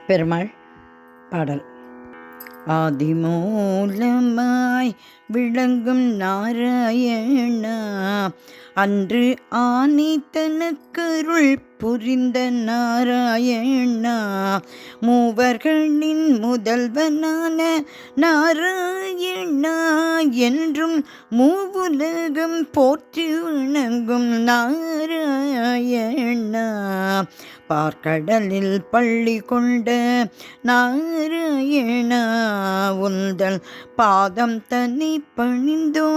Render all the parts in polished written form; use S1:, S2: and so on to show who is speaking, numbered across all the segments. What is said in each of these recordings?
S1: பெருமாள் பாடல். ஆதிமூலமாய் விளங்கும் நாராயணா, அன்று ஆணித்தனக்கருள் புரிந்த நாராயணா, மூவர்களின் முதல்வனான நாராயணா, என்றும் மூவுலகம் போற்றி வணங்கும் நாராயணா, பார்க்கடலில் பள்ளி கொண்ட நாராயணா, உந்தல் பாதம் தனி பணிந்தோ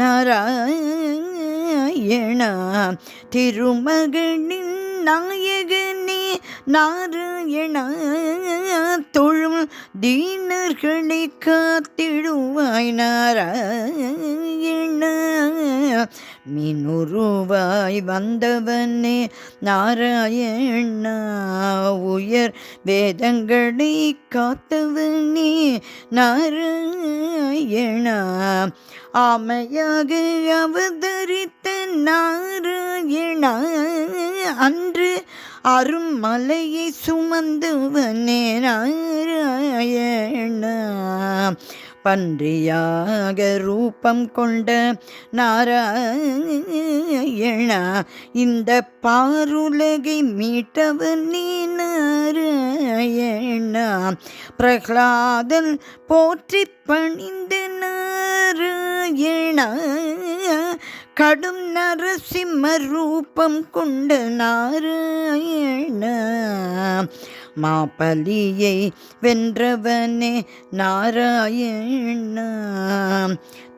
S1: நாராயணா, திருமகனின் நாயகனே நாராயணா, தொழும் தீனர்களை காத்திடுவாய் நாராயணா, மீனுருவாய் வந்தவனே நாராயணா, உயர் வேதங்களை காத்தவனே நாராயணா, ஆமையாக அவதரித்த நாராயணா, அன்று அருமலையை சுமந்தவனே நாராயணா, பன்றியாக ரூபம் கொண்ட நாராயணா, இந்த பாருலகை மீட்டவனே நாராயணா, பிரகலாதன் போற்றி பணிந்த நாராயணா, கடும் நரசிம்ம ரூபம் கொண்ட நாராயணா, மாபலியை வென்றவனே நாராயணா,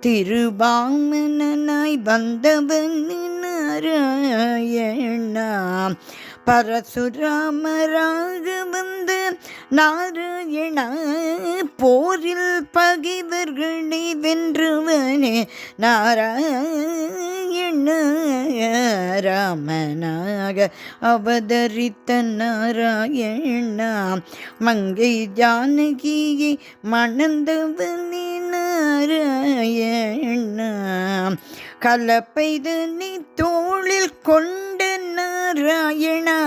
S1: திருவாமனாய் வந்தவனே நாராயணா, பரசுராமராக வந்த நாராயணா, போரில் பகைவர்களை வென்றவனே நாராயணா, ராமனாக அவதரித்த நாராயணா, மங்கை ஜானகியை மணந்தவனே நாராயணா, கலப்பைதனை தோளில் கொண்ட நாராயணா,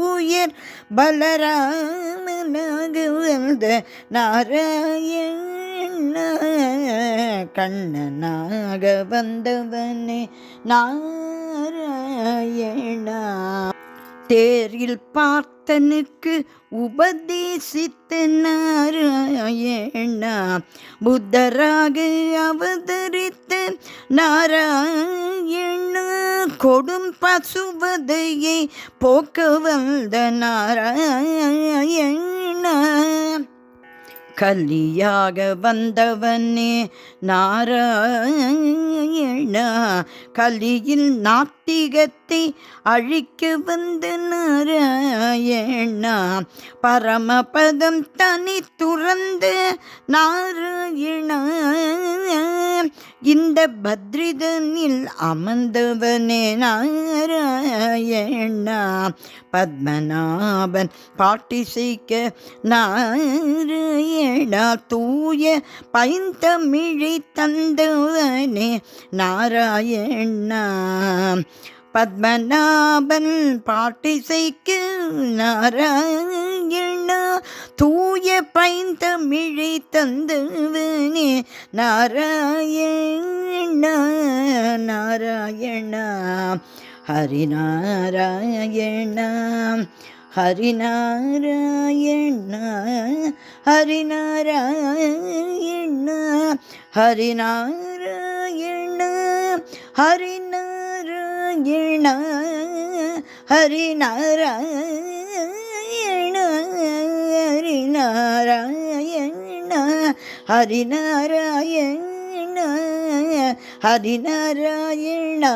S1: உயர் பலராமனாக வந்த நாராயணா, கண்ணனாக வந்தவனே நாராயணா, தேரில் பார்த்தனுக்கு உபதேசித்த நாராயணா, புத்தராக அவதரித்த நாராயணா, கொடும் பசுவதையை போக்க வந்த நாராயணா, கலியாக வந்தவனே நாராயணா, கலியில் நாத்திகத்தை அழிக்க வந்த நாராயணா, பரமபதம் தனி துறந்த நாராயணா, இந்த பத்ரிதனில் அமர்ந்தவனே நாராயணா, பத்மநாபன் பாட்டிசைக்க நாராயணா, தூய பைந்தமிழை தந்தவனே நாராயணா, பத்மநாபன் பாட்டிசைக்க நாராயணா, தூய பைந்தமிழை தந்தவனே நாராயணா, நாராயணா, ஹரிநாராயணா, ஹரிநாராயணா, ஹரிநாராயணா, ஹரிநாராயணா, ஹரிநாராயணா, ஹரிநாராயணா, ஹரிநாராயணா, ஹரிநாராயணா, ஹரிநாராயணா.